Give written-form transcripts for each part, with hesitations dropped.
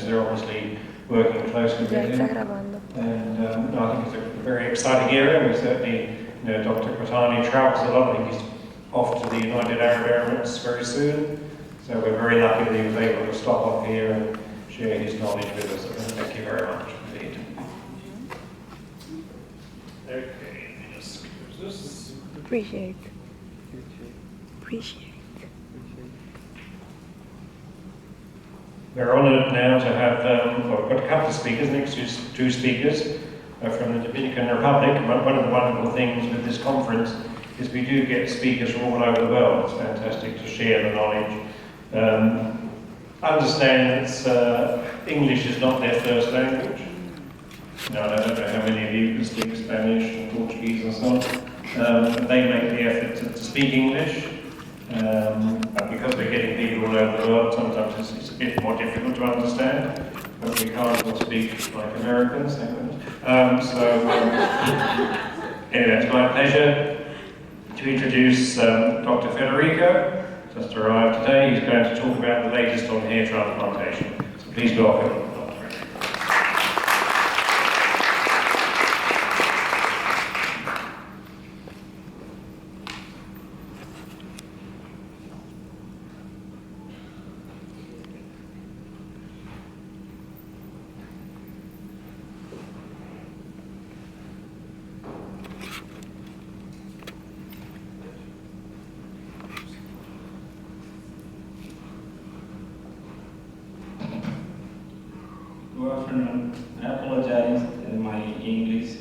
as they're obviously working closely with him. And no, I think it's a very exciting area. We certainly, Dr. Kratani travels a lot. I think he's off to the United Arab Emirates very soon. So we're very lucky that he was able to stop up here and share his knowledge with us. Thank you very much indeed. Okay, just this. Appreciate. We're honoured now to have, we've got a couple of speakers, next to two speakers from the Dominican Republic. One of the wonderful things with this conference is we do get speakers from all over the world. It's fantastic to share the knowledge. Understand that English is not their first language. No, I don't know how many of you can speak Spanish and Portuguese and so on. They make the effort to speak English. And because we're getting people all over the world, sometimes it's a bit more difficult to understand, but we can't all speak like Americans. Anyway, it's my pleasure to introduce Dr. Federico, just arrived today. He's going to talk about the latest on hair transplantation. So please welcome. Good afternoon. I apologize in my English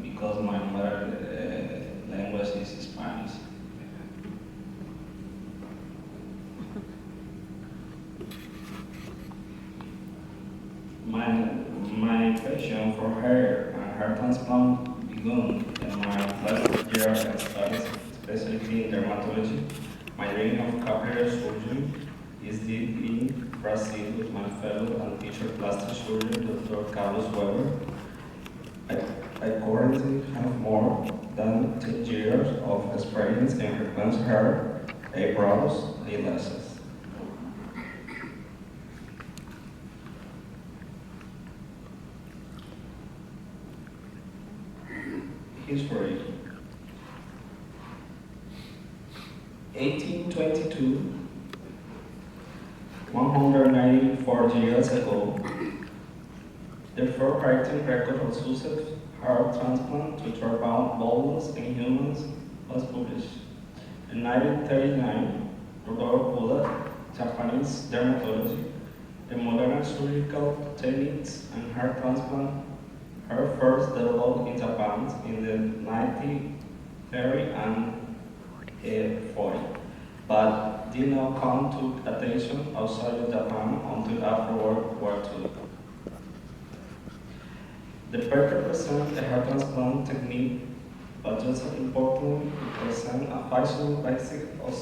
because my mother language is Spanish. My passion for hair and hair transplant began in my last year of studies, especially in dermatology. My dream of capillary surgery is did in Brazil with my fellow and teacher plastic surgeon, Dr. Carlos Weber. I currently have more than 10 years of experience in replacement hair, eyebrows, eyelashes. History. 1822. 194 years ago, the first writing record of successful hair transplant to treat baldness in humans was published. In 1939, Dr. Buda, Japanese dermatology, the modern surgical techniques and hair transplant were first developed in Japan in the 1930s and 40s. But did not come to attention outside of Japan until after World War II. The paper presents a hair transplant technique, but just as importantly, it presents a functional basic of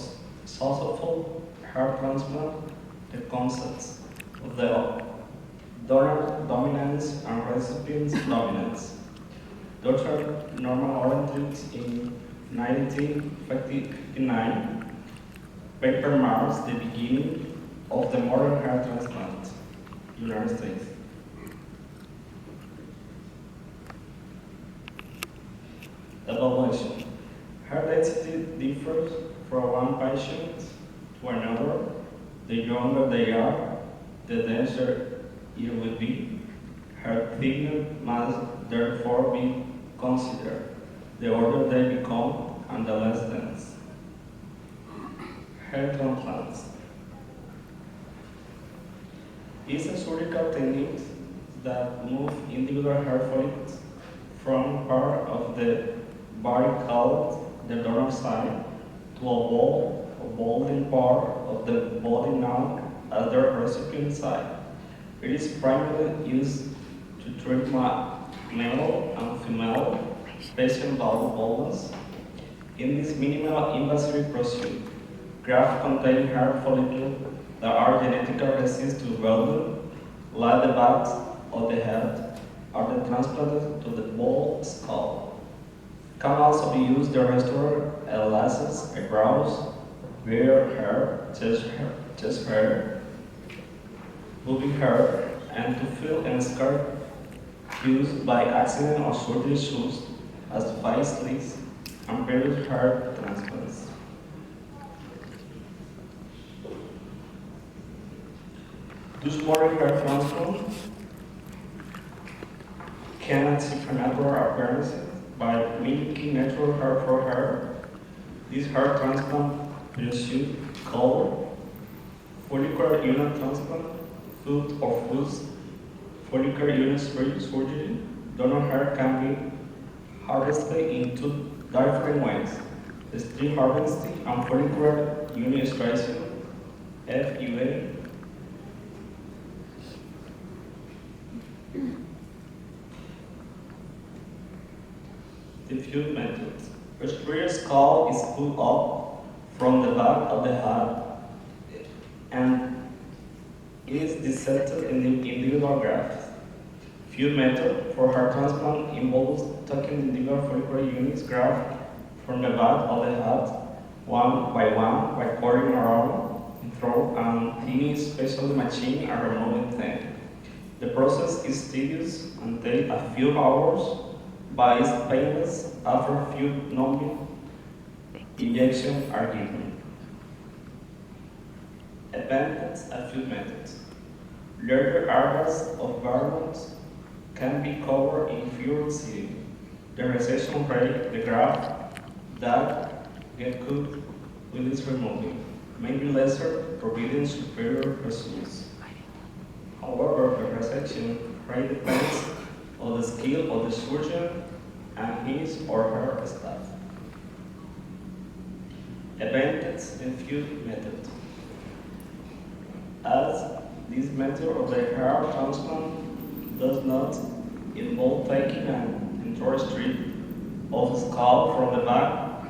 successful hair transplant, the concepts of the donor dominance and recipient dominance. Dr. Norman Orendrix in 1959 paper marks the beginning of the modern hair transplant in the United States. Evaluation. Hair density differs from one patient to another. The younger they are, the denser it will be. Hair thickness must therefore be considered. The older they become and the less dense. Hair transplants is a surgical technique that moves individual hair follicles from part of the body called the donor side to a ball or balding part of the body known as the recipient side. It is primarily used to treat male and female patient baldness. In this minimal invasive procedure, grafts containing hair follicles that are genetically resistant to welding, like the backs of the head, are then transplanted to the bald skull. Can also be used to restore eyelashes, eyebrows, beard hair, chest hair, moving hair, and to fill and scar used by accident or surgery such as facelifts and various hair transplants. Those modern hair transplants can achieve a natural appearance by mimicking natural hair for hair. This hair transplant pursuit called follicular unit transplant, foot or foot follicular unit surgery. Donor hair can be harvested in two different ways: stream harvesting and follicular unit extraction (FUA). The few methods. A sprayer skull is pulled up from the back of the head and is dissected in the individual grafts. Few method for hair transplant involves taking the individual follicular units graft from the back of the head one by pouring around the throat and thinning special machine and removing them. The process is tedious and takes a few hours, but is painless after a few numbing injections are given. Advantage a few methods. Larger areas of garments can be covered in fewer settings. The recession rate, the graft that get cut with its removing, may be lesser, providing superior results. However, the resection rate depends on the skill of the surgeon and his or her staff. Advantage in few methods. As this method of the hair transplant does not involve taking an entire strip of the scalp from the back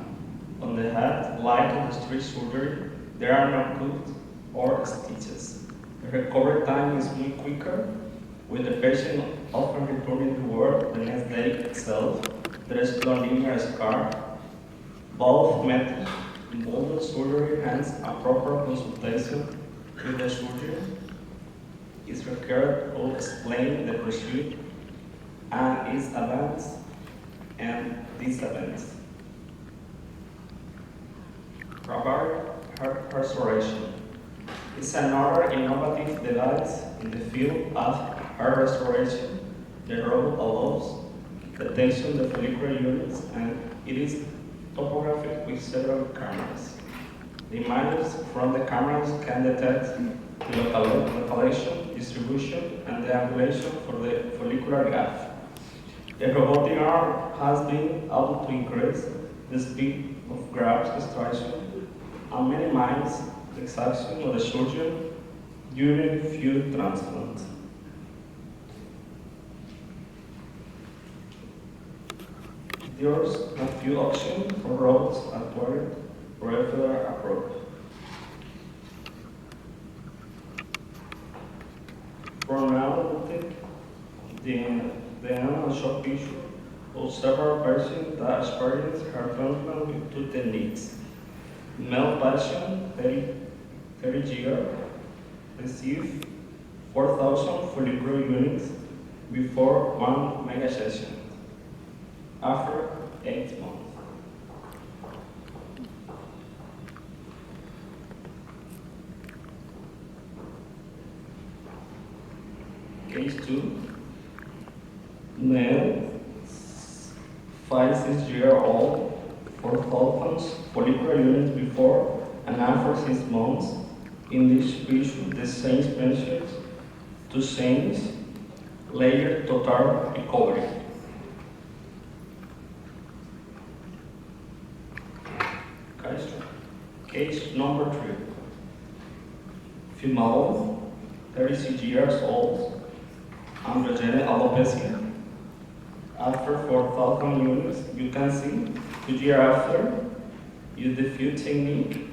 on the head, like in the street surgery, there are no cuts or stitches. The recovery time is much quicker, with the patient often returning to work the next day itself. There is no linear scar. Both methods involve surgery, hence a proper consultation with the surgeon is required to explain the procedure and its advantages and disadvantages. Rubber hair restoration is another innovative device in the field of hair restoration. The robot allows detection of the follicular units and it is topographic with several cameras. The images from the cameras can detect the localization, distribution, and the angulation for the follicular graft. The robotic arm has been able to increase the speed of graft extraction and minimize the exhaustion of the surgeon during few transplants. There's a few options for robots acquired regular approach. For now, the animal shop picture of several persons that experience hair transplant with two techniques. Male patient, 30 years, received 4,000 follicular units before one mega session. After 8 months. Case 2. Male, 5-6 year old, 4,000 follicular units before and after 6 months. In this patient, the same patients to same layer total recovery. Case number 3. Female, 36 years old, androgenetic alopecia. After 4,000 units, you can see 2 years after, use the few technique.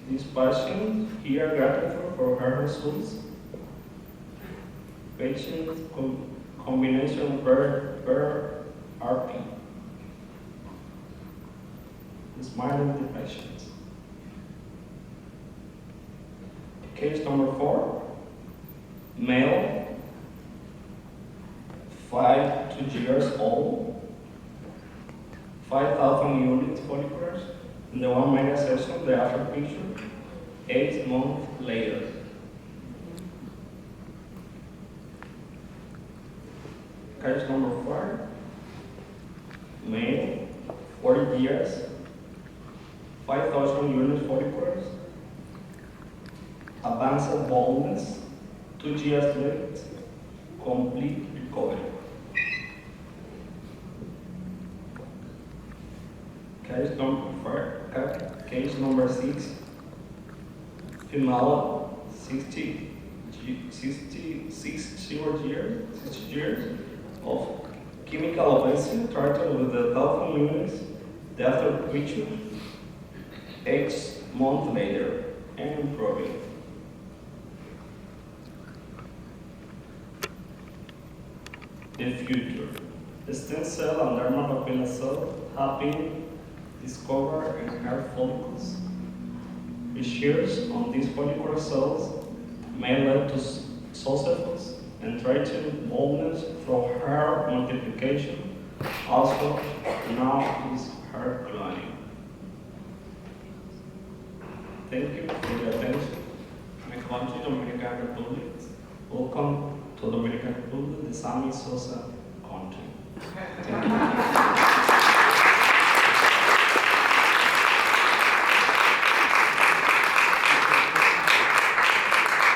This patient here grateful for her results. Patient combination per RP. Smiling the patient. Case number 4, male, 5 to 2 years old, 5,000 units follicles in the 1 mega session, the after picture, 8 months later. Case number 5, male, 40 years, 5,000 units follicles, advanced baldness, 2 years late, complete recovery. Case number 6, female, 60 years of chemical alopecia treated with the 1,000 units, the after picture, 8 months later, and improving. The future. The stem cell and dermal papilla cell have been discovered in hair follicles. Research on these follicular cells may lead to successful and treating baldness through hair multiplication, also known as hair cloning. Thank you for your attention. My country, Dominican Republic. Welcome to Dominican Republic, the Sammy Sosa country. Thank you.